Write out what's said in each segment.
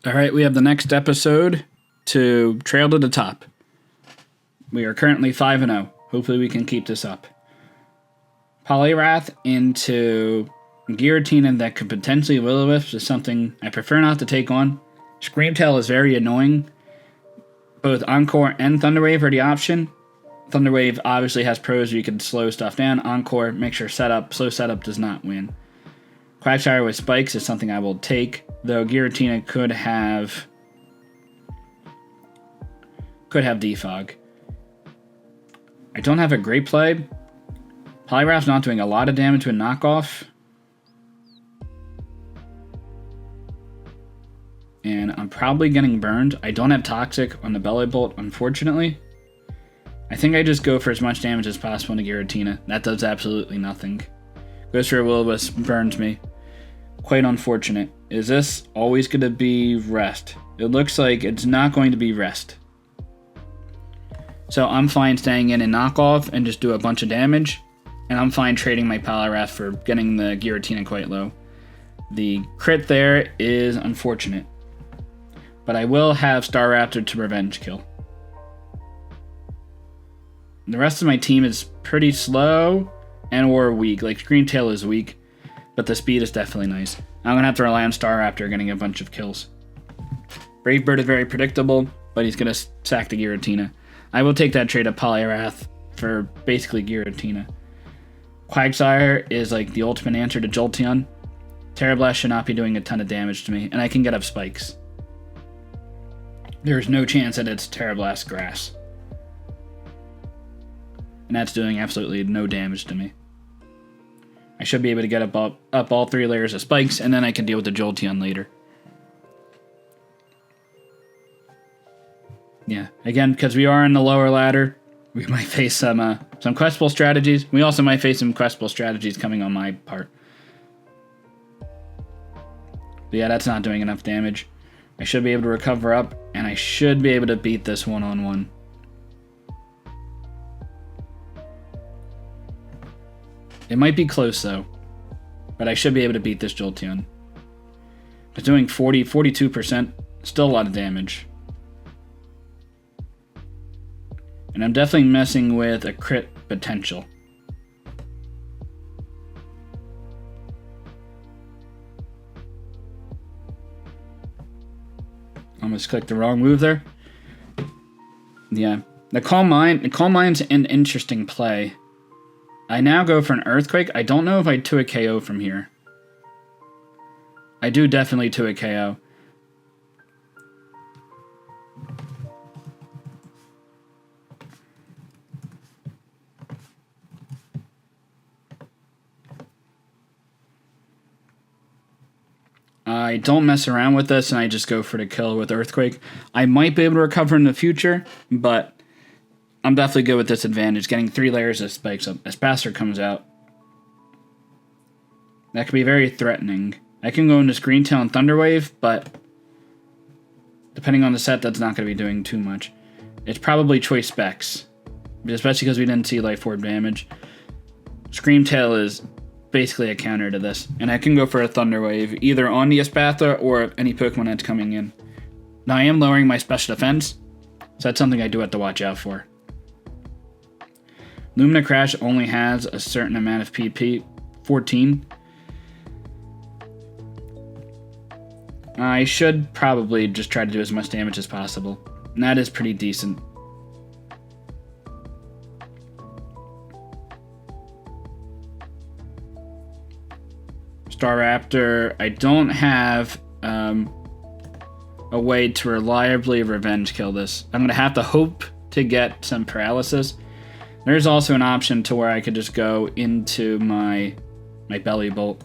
All right, we have the next episode to Trail to the Top. We are currently 5-0. Hopefully we can keep this up. Poliwrath into Giratina that could potentially Will-O-Wisp is something I prefer not to take on. Screamtail is very annoying. Both Encore and Thunderwave are the option. Thunderwave obviously has pros where you can slow stuff down. Encore, make sure slow setup does not win. Quagsire with Spikes is something I will take, though Giratina could have Defog. I don't have a great play. Poliwrath's not doing a lot of damage with knockoff. And I'm probably getting burned. I don't have Toxic on the Belly Bolt, unfortunately. I think I just go for as much damage as possible into Giratina. That does absolutely nothing. Goes for a Will-O-Wisp, burns me. Quite unfortunate. Is this always going to be Rest? It looks like it's not going to be Rest. So I'm fine staying in and knock off and just do a bunch of damage. And I'm fine trading my Poliwrath for getting the Giratina quite low. The crit there is unfortunate. But I will have Staraptor to revenge kill. The rest of my team is pretty slow and or weak. Like Screamtail is weak, but the speed is definitely nice. I'm going to have to rely on Staraptor getting a bunch of kills. Brave Bird is very predictable, but he's going to sack the Giratina. I will take that trade of Poliwrath for basically Giratina. Quagsire is like the ultimate answer to Jolteon. Terrablast should not be doing a ton of damage to me, and I can get up Spikes. There's no chance that it's Terrablast Grass. And that's doing absolutely no damage to me. I should be able to get up all 3 layers of Spikes, and then I can deal with the Jolteon later. Yeah, again, because we are in the lower ladder, we might face some questable strategies. We also might face some questable strategies coming on my part. But yeah, that's not doing enough damage. I should be able to recover up, and I should be able to beat this one-on-one. It might be close, though. But I should be able to beat this Jolteon. It's doing 42%. Still a lot of damage. And I'm definitely messing with a crit potential. Almost clicked the wrong move there. Yeah. The Calm Mind's an interesting play. I now go for an Earthquake. I don't know if I 2 a KO from here. I do definitely 2 a KO. I don't mess around with this and I just go for the kill with Earthquake. I might be able to recover in the future, but I'm definitely good with this advantage, getting 3 layers of Spikes up. As Spacer comes out, that could be very threatening. I can go into Screamtail and Thunderwave, but depending on the set, that's not going to be doing too much. It's probably Choice Specs, especially because we didn't see Life Orb damage. Screamtail is basically a counter to this, and I can go for a Thunderwave, either on the Espatha or any Pokemon that's coming in. Now, I am lowering my special defense, so that's something I do have to watch out for. Lumina Crash only has a certain amount of PP, 14. I should probably just try to do as much damage as possible, and that is pretty decent. Staraptor, I don't have a way to reliably revenge kill this. I'm going to have to hope to get some paralysis. There's also an option to where I could just go into my Belly Bolt.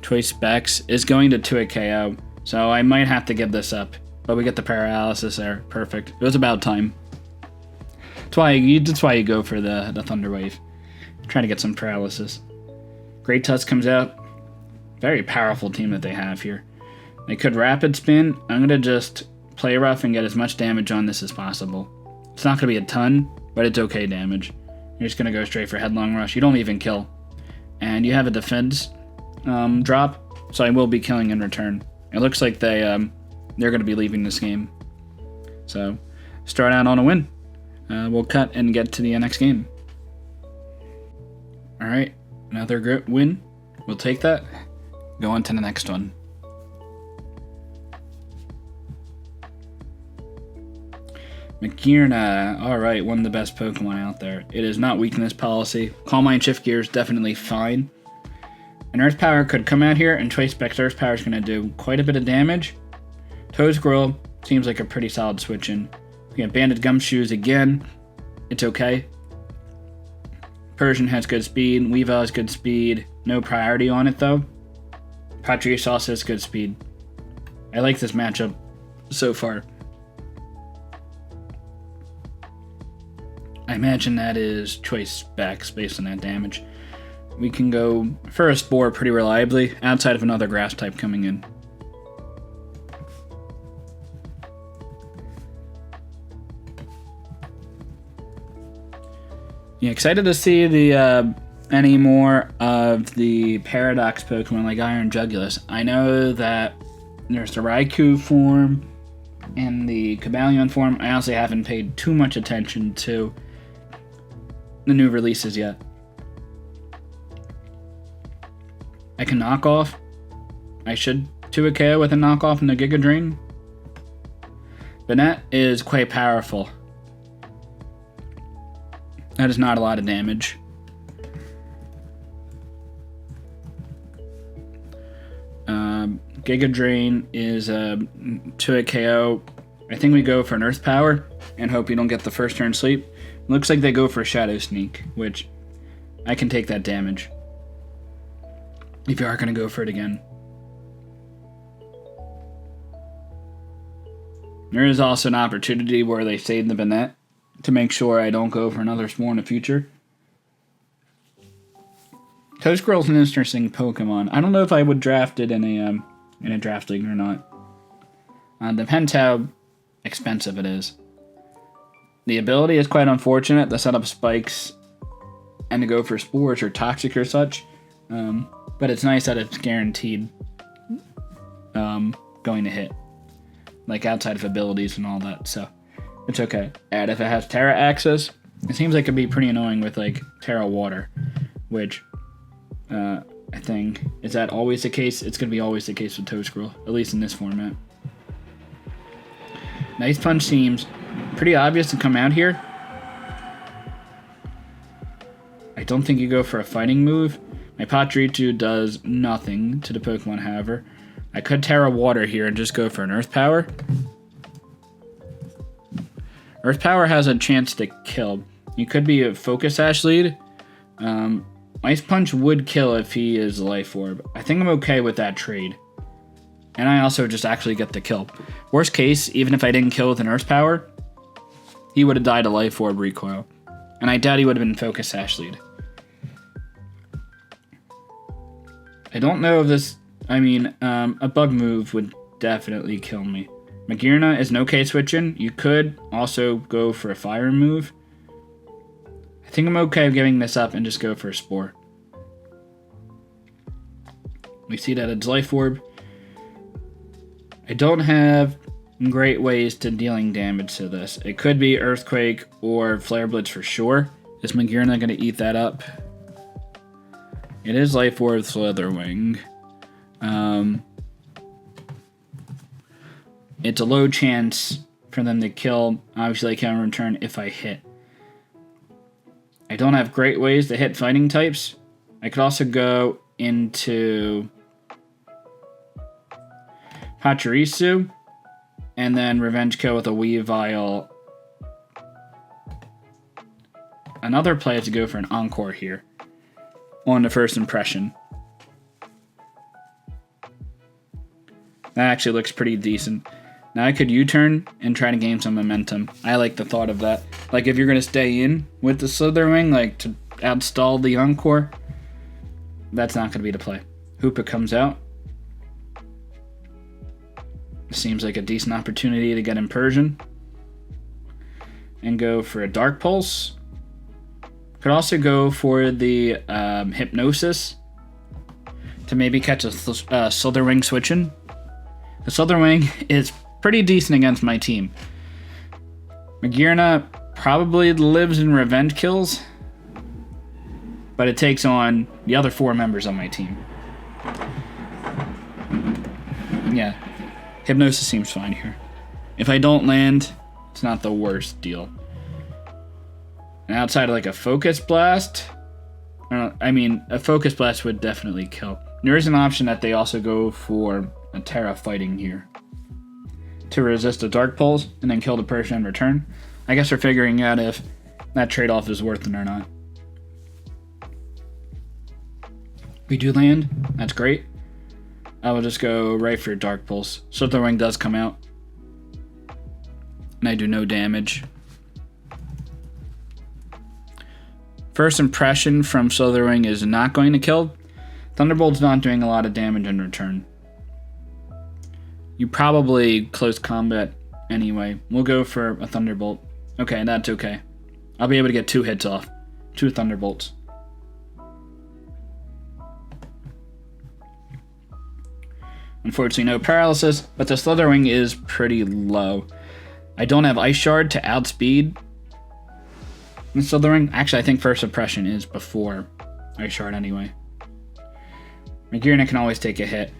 Choice Specs is going to 2 a KO, so I might have to give this up. But we get the paralysis there. Perfect. It was about time. That's why you go for the Thunder Wave. Trying to get some paralysis. Great Tusk comes out. Very powerful team that they have here. They could Rapid Spin. I'm going to just play rough and get as much damage on this as possible. It's not going to be a ton, but it's okay damage. You're just going to go straight for Headlong Rush. You don't even kill. and you have a defense drop, so I will be killing in return. It looks like they're going to be leaving this game. So, start out on a win. We'll cut and get to the next game. Alright, another great win. We'll take that. Go on to the next one. Magearna. Alright, one of the best Pokemon out there. It is not weakness policy. Calm Mind Shift Gear is definitely fine. An Earth Power could come out here, and Choice Specs Earth Power is going to do quite a bit of damage. Toedsquirrel seems like a pretty solid switch in. We have Banded Gumshoes again. It's okay. Persian has good speed. Weavile has good speed. No priority on it, though. Patrice also has good speed. I like this matchup so far. I imagine that is Choice Specs based on that damage. We can go for a Spore pretty reliably, outside of another Grass type coming in. Yeah, excited to see the any more of the Paradox Pokemon like Iron Jugulus. I know that there's the Raikou form and the Cobalion form. I honestly haven't paid too much attention to the new releases yet. I can knock off. I should 2 KO with a knockoff and a Giga Drain. Banette is quite powerful. That is not a lot of damage. Giga Drain is 2 KO. I think we go for an Earth Power and hope you don't get the first turn sleep. Looks like they go for Shadow Sneak, which I can take that damage if you are going to go for it again. There is also an opportunity where they save the Banette to make sure I don't go for another Spore in the future. Toedsquirrel's an interesting Pokemon. I don't know if I would draft it in a draft league or not. Depends how expensive it is. The ability is quite unfortunate. The setup spikes and to go for Spores or Toxic or such. But it's nice that it's guaranteed going to hit. Like outside of abilities and all that, so it's okay. And if it has Terra access, it seems like it'd be pretty annoying with like Terra Water, which I think, is that always the case? It's going to be always the case with Toedsquirrel, at least in this format. Nice Punch seems pretty obvious to come out here. I don't think you go for a fighting move. My Pachirisu does nothing to the Pokemon, however. I could Terra Water here and just go for an Earth Power. Earth Power has a chance to kill. You could be a Focus Sash lead. Ice Punch would kill if he is Life Orb. I think I'm okay with that trade. And I also just actually get the kill. Worst case, even if I didn't kill with an Earth Power, he would have died a Life Orb recoil. And I doubt he would have been Focus Sash lead. I don't know if this... I mean, a Bug move would definitely kill me. Magearna is an okay switch in. You could also go for a Fire move. I think I'm okay giving this up and just go for a Spore. We see that it's Life Orb. I don't have great ways to dealing damage to this. It could be Earthquake or Flare Blitz for sure. Is Magearna going to eat that up? It is Life Orb Slitherwing. It's a low chance for them to kill. Obviously, I can return if I hit. I don't have great ways to hit fighting types. I could also go into Pachirisu and then Revenge Kill with a Weavile. Another play is to go for an Encore here on the first impression. That actually looks pretty decent. Now I could U-turn and try to gain some momentum. I like the thought of that. Like if you're going to stay in with the Slitherwing, like to outstall the Encore, that's not going to be the play. Hoopa comes out. Seems like a decent opportunity to get in Persian. And go for a Dark Pulse. Could also go for the Hypnosis to maybe catch a Slitherwing switching. The Slitherwing is pretty decent against my team. Magearna probably lives in revenge kills, but it takes on the other 4 members on my team. Yeah, Hypnosis seems fine here. If I don't land, it's not the worst deal. And outside of like a Focus Blast, a Focus Blast would definitely kill. There is an option that they also go for a Terra Fighting here to resist a Dark Pulse and then kill the person in return. I guess we're figuring out if that trade-off is worth it or not. We do land. That's great. I will just go right for Dark Pulse. Slitherwing does come out. And I do no damage. First impression from Slitherwing is not going to kill. Thunderbolt's not doing a lot of damage in return. You probably close combat anyway. We'll go for a Thunderbolt. Okay, that's okay. I'll be able to get 2 hits off. 2 Thunderbolts. Unfortunately, no paralysis, but the Slitherwing is pretty low. I don't have Ice Shard to outspeed the Slitherwing. Actually, I think First Impression is before Ice Shard anyway. Magearna can always take a hit.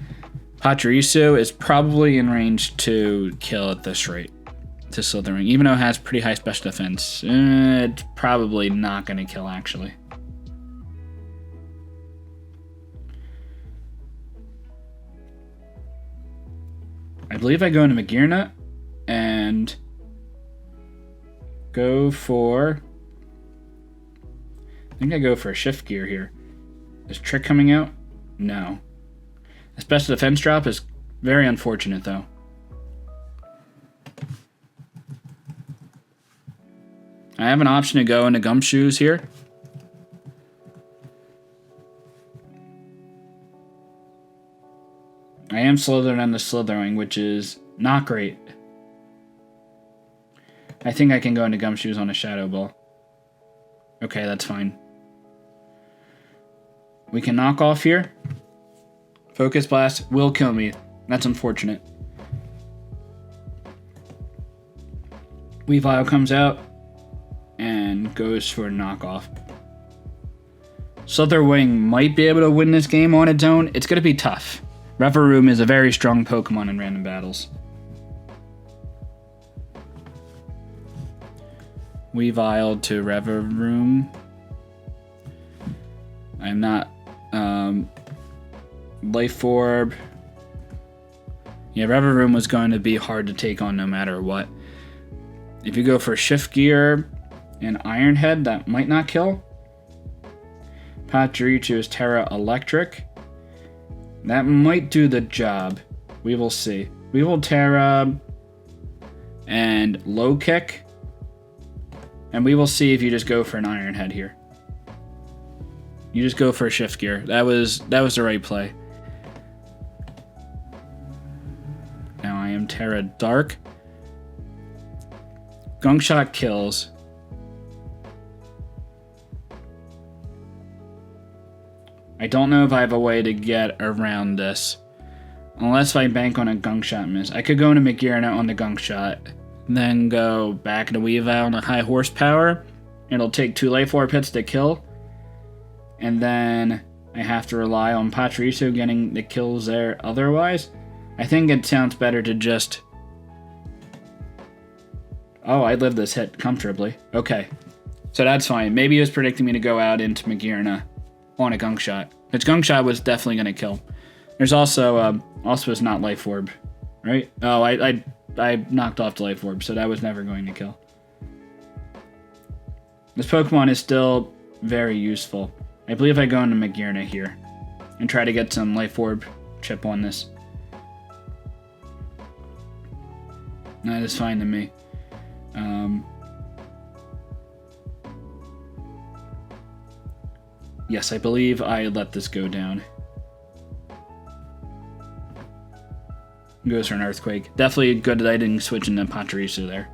Pachirisu is probably in range to kill at this rate to Slitherwing. Even though it has pretty high special defense, it's probably not going to kill, actually. I believe I go into Magearna and go for... I think I go for a Shift Gear here. Is Trick coming out? No. A special defense drop is very unfortunate, though. I have an option to go into Gumshoes here. I am slower than the Slitherwing, which is not great. I think I can go into Gumshoes on a Shadow Ball. Okay, that's fine. We can knock off here. Focus Blast will kill me. That's unfortunate. Weavile comes out and goes for a knockoff. Slitherwing might be able to win this game on its own. It's going to be tough. Reverum is a very strong Pokemon in random battles. Weavile to Reverum. I'm not... Life Orb. Yeah, Reverum was going to be hard to take on no matter what. If you go for Shift Gear and Iron Head, that might not kill. Pachirisu is Terra Electric. That might do the job. We will see. We will Terra and Low Kick. And we will see if you just go for an Iron Head here. You just go for a Shift Gear. That was the right play. Now I am Terra Dark. Gunk Shot kills. I don't know if I have a way to get around this. Unless I bank on a Gunk Shot miss. I could go into Magearna on the Gunk Shot. Then go back into Weavile on a high horsepower. It'll take 2 Life Orb hits to kill. And then I have to rely on Pachirisu getting the kills there otherwise. I think it sounds better to just... Oh, I lived this hit comfortably. Okay. So that's fine. Maybe he was predicting me to go out into Magearna on a Gunk Shot. Which Gunk Shot was definitely going to kill. There's also is not Life Orb, right? Oh, I knocked off the Life Orb, so that was never going to kill. This Pokemon is still very useful. I believe I go into Magearna here and try to get some Life Orb chip on this. That is fine to me. Yes, I believe I let this go down. Goes for an Earthquake. Definitely good that I didn't switch into Pachirisu there.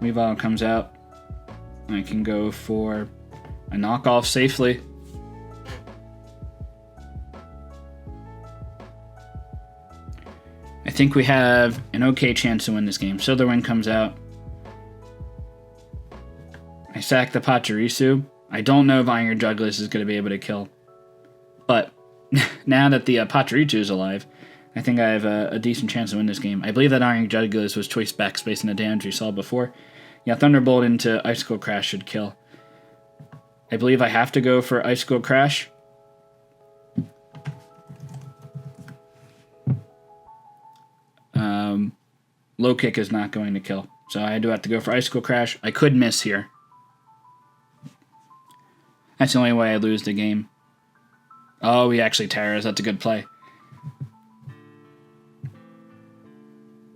Weavile comes out. I can go for a knockoff safely. I think we have an okay chance to win this game. Slitherwind comes out. I sack the Pachirisu. I don't know if Iron Jugulis is going to be able to kill. But now that the Pachirisu is alive, I think I have a decent chance to win this game. I believe that Iron Jugulis was choice back based on the damage we saw before. Yeah, Thunderbolt into Icicle Crash should kill. I believe I have to go for Icicle Crash. Low Kick is not going to kill. So I do have to go for Icicle Crash. I could miss here. That's the only way I lose the game. Oh, he actually Terras. That's a good play.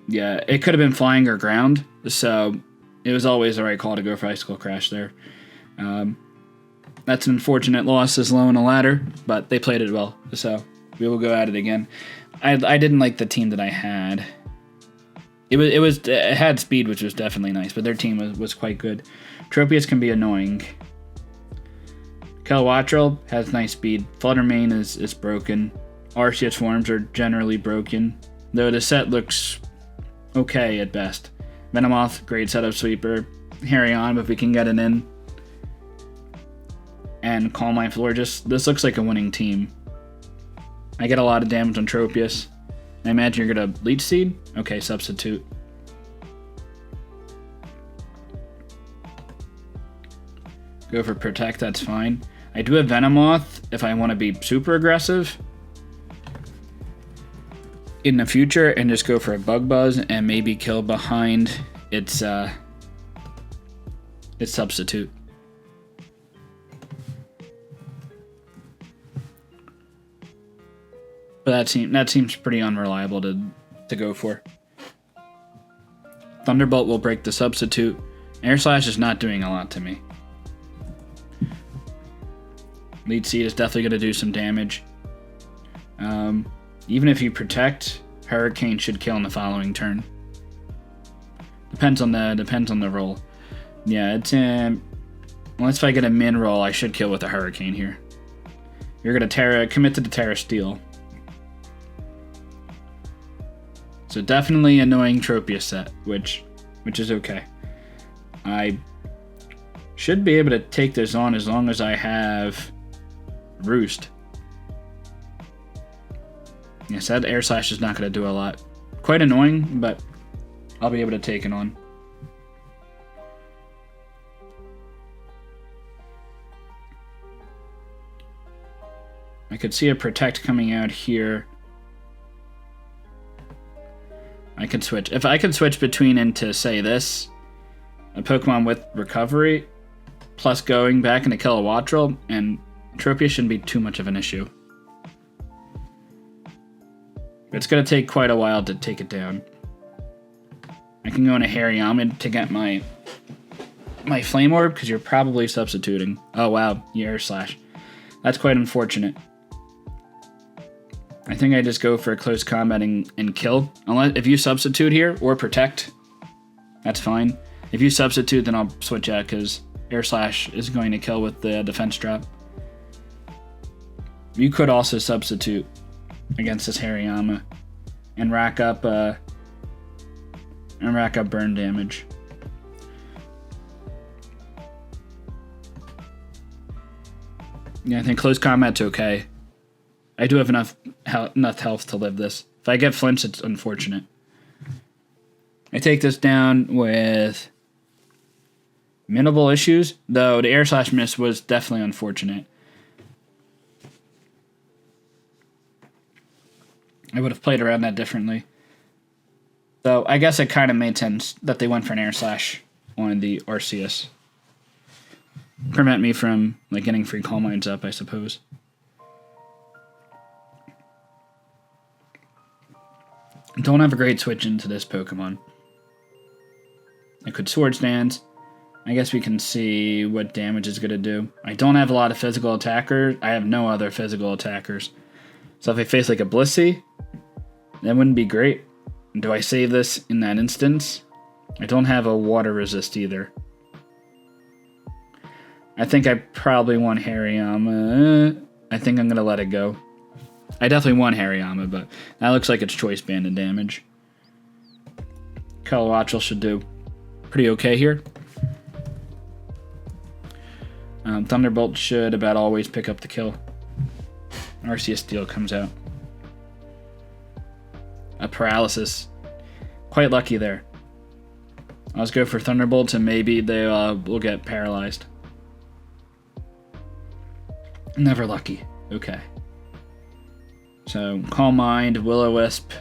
Yeah, it could have been flying or ground. So it was always the right call to go for Icicle Crash there. That's an unfortunate loss as low on a ladder, but they played it well. So we will go at it again. I didn't like the team that I had. It had speed, which was definitely nice, but their team was quite good. Tropius can be annoying. Kilowattrel has nice speed. Fluttermane is broken. Arceus forms are generally broken, though the set looks okay at best. Venomoth, great setup sweeper. Harryon, if we can get it in. And Calm Mind Florges. This looks like a winning team. I get a lot of damage on Tropius. I imagine you're going to Leech Seed? Okay, Substitute. Go for Protect, that's fine. I do have Venomoth if I want to be super aggressive in the future and just go for a Bug Buzz and maybe kill behind its Substitute. But that seems pretty unreliable to go for. Thunderbolt will break the Substitute. Air Slash is not doing a lot to me. Leech Seed is definitely going to do some damage. Even if you Protect, Hurricane should kill in the following turn. Depends on the roll. Yeah, it's unless if I get a min roll, I should kill with a Hurricane here. You're going to commit to the Terra Steel. So definitely annoying Tropius set, which is okay. I should be able to take this on as long as I have Roost. Yes, that Air Slash is not going to do a lot. Quite annoying, but I'll be able to take it on. I could see a Protect coming out here. I could switch. If I could switch between into, say, this, a Pokemon with Recovery, plus going back into Kilowattrel, and Tropius shouldn't be too much of an issue. It's going to take quite a while to take it down. I can go into Hariyama to get my Flame Orb, because you're probably substituting. Oh, wow, you Air Slash. That's quite unfortunate. I think I just go for a close combat and kill. Unless if you substitute here or Protect, that's fine. If you substitute, then I'll switch out because Air Slash is going to kill with the defense drop. You could also substitute against this Hariyama and rack up burn damage. Yeah, I think close combat's okay. I do have enough health to live this. If I get flinched, it's unfortunate. I take this down with minimal issues, though the Air Slash miss was definitely unfortunate. I would have played around that differently. So I guess it kind of made sense that they went for an Air Slash on the Arceus. Prevent me from getting free Calm Minds up, I suppose. Don't have a great switch into this Pokemon. I could Swords Dance. I guess we can see what damage is going to do. I don't have a lot of physical attackers. I have no other physical attackers. So if I face like a Blissey, that wouldn't be great. Do I save this in that instance? I don't have a water resist either. I think I probably want Hariyama. I think I'm going to let it go. I definitely want Hariyama, but that looks like it's choice banded damage. Kilowattrel should do pretty okay here. Thunderbolt should about always pick up the kill. Arceus Steel comes out. A paralysis. Quite lucky there. Let's go for Thunderbolts and maybe they will get paralyzed. Never lucky. Okay. So, Calm Mind, Will-O-Wisp.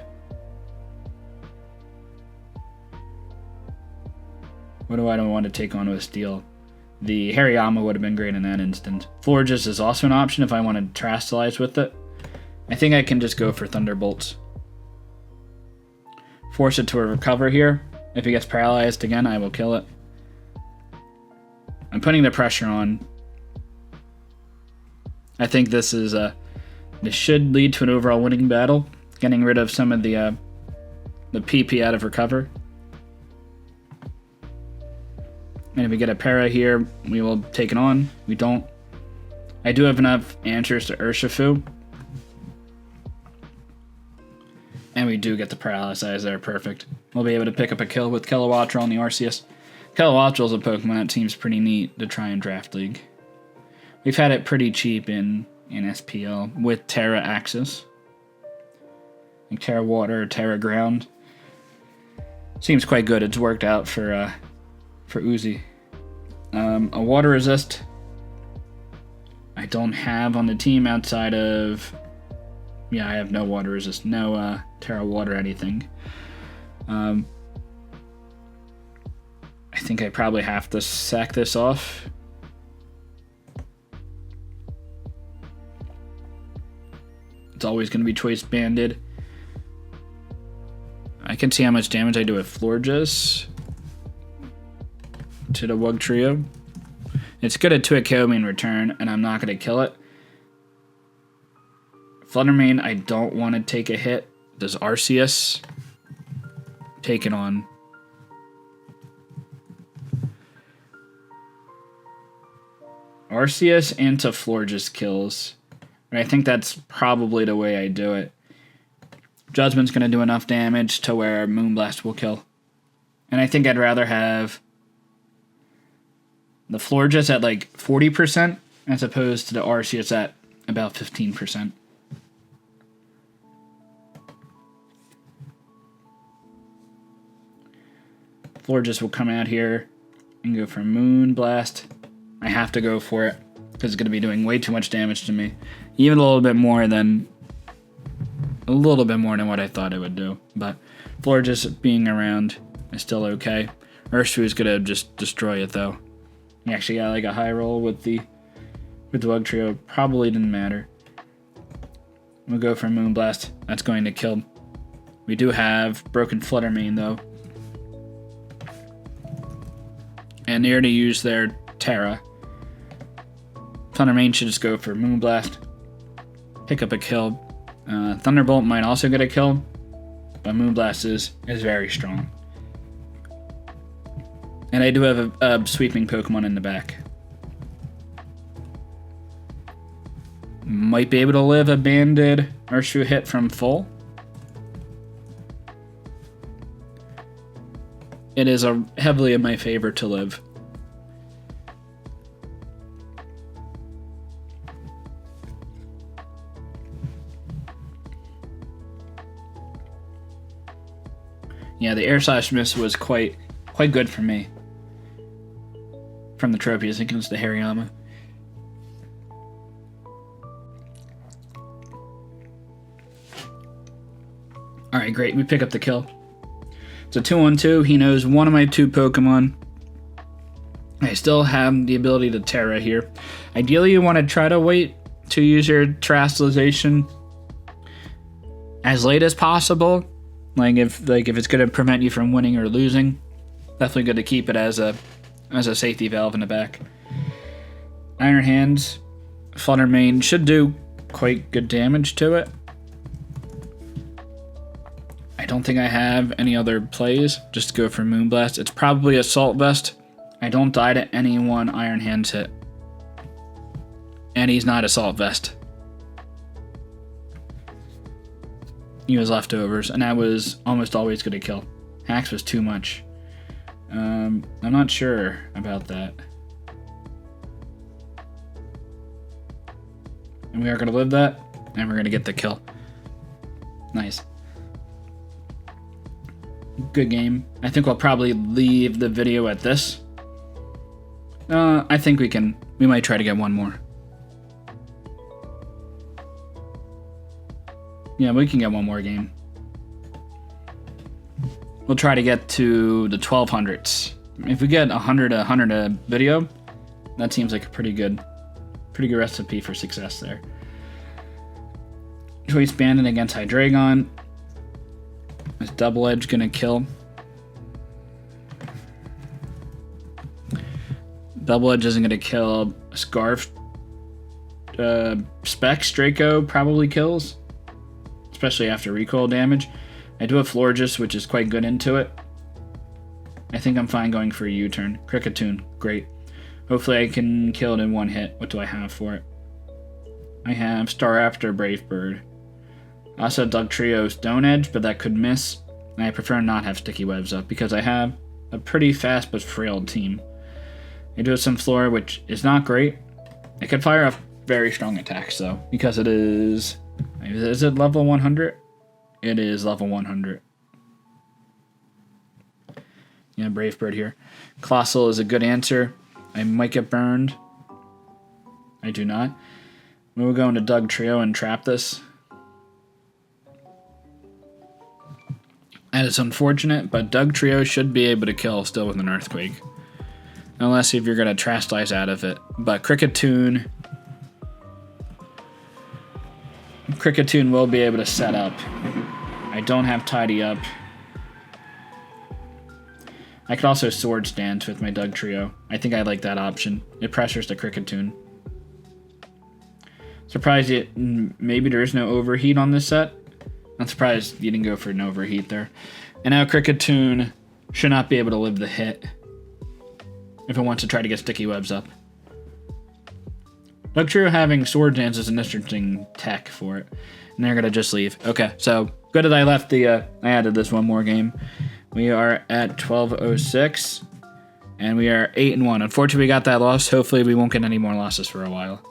What do I want to take on with Steel? The Hariyama would have been great in that instant. Florges is also an option if I want to Terastallize with it. I think I can just go for Thunderbolts. Force it to recover here. If he gets paralyzed again, I will kill it. I'm putting the pressure on. I think this should lead to an overall winning battle. Getting rid of some of the PP out of recover. And if we get a para here, we will take it on. We don't. I do have enough answers to Urshifu. And we do get the paralyze there. Perfect. We'll be able to pick up a kill with Kilowattrel on the Arceus. Kilowattrel is a Pokemon that seems pretty neat to try in Draft League. We've had it pretty cheap in SPL with Terra Axis. Like Terra Water, Terra Ground. Seems quite good. It's worked out for Uzi. A Water Resist I don't have on the team outside of... Yeah, I have no Water Resist. No Terra Water anything. I think I probably have to sack this off. It's always going to be choice banded. I can see how much damage I do with Florges to the Wug Trio. It's good to a KO in return, and I'm not going to kill it. Fluttermane, I don't want to take a hit. Does Arceus take it on? Arceus into Florges kills. I think that's probably the way I do it. Judgment's going to do enough damage to where Moonblast will kill. And I think I'd rather have the Florges at like 40% as opposed to the Arceus at about 15%. Florges will come out here and go for Moonblast. I have to go for it because it's going to be doing way too much damage to me. Even a little bit more than what I thought it would do. But Florges being around is still okay. Urshifu is going to just destroy it though. He actually got like a high roll with the Wug Trio. Probably didn't matter. We'll go for Moonblast. That's going to kill. We do have Broken Fluttermane though. And they already used their Terra. Thundermane should just go for Moonblast. Pick up a kill. Thunderbolt might also get a kill. But Moonblast is very strong. And I do have a sweeping Pokemon in the back. Might be able to live a banded Urshifu hit from full. It is heavily in my favor to live. Yeah, the Air Slash Miss was quite good for me. From the trophies against the Hariyama. Alright, great. We pick up the kill. It's a 2-on-2. He knows one of my two Pokemon. I still have the ability to Terra here. Ideally, you want to try to wait to use your Terastallization as late as possible. Like if it's going to prevent you from winning or losing, definitely good to keep it as a safety valve in the back. Iron Hands, Fluttermane should do quite good damage to it. I don't think I have any other plays. Just go for Moonblast. It's probably Assault Vest. I don't die to any one Iron Hands hit. And he's not Assault Vest. He was leftovers, and that was almost always going to kill. Hacks was too much. I'm not sure about that. And we are going to live that, and we're going to get the kill. Nice. Good game. I think we'll probably leave the video at this. I think we might try to get one more. Yeah, we can get one more game. We'll try to get to the 1200s. If we get 100 a video, that seems like a pretty good recipe for success there. Choice Bandit against Hydreigon. Is Double Edge gonna kill? Double Edge isn't gonna kill. Scarf. Specs Draco probably kills, especially after recoil damage. I do have Florges, which is quite good into it. I think I'm fine going for a U-turn. Kricketune, great. Hopefully I can kill it in one hit. What do I have for it? I have Staraptor, Brave Bird. I also have Dugtrio, Stone Edge, but that could miss. And I prefer not have Sticky Webs up because I have a pretty fast but frail team. I do have some Flora, which is not great. It could fire off very strong attacks though, because it is it level 100? It is level 100. Yeah, Brave Bird here. Colossal is a good answer. I might get burned. I do not. We'll go into Dugtrio and trap this. That is unfortunate, but Dugtrio should be able to kill still with an Earthquake. Unless if you're going to Trash Slice out of it. But Kricketune will be able to set up. I don't have Tidy Up. I could also Sword Stance with my Dugtrio. I think I like that option. It pressures the Kricketune. Surprised maybe there is no Overheat on this set. I'm surprised you didn't go for an Overheat there. And now Kricketune should not be able to live the hit if it wants to try to get Sticky Webs up. Dugtrio having Sword Dance is an interesting tech for it. And they're going to just leave. Okay, so good that I left I added this one more game. We are at 12:06, and we are 8-1. Unfortunately, we got that loss. Hopefully, we won't get any more losses for a while.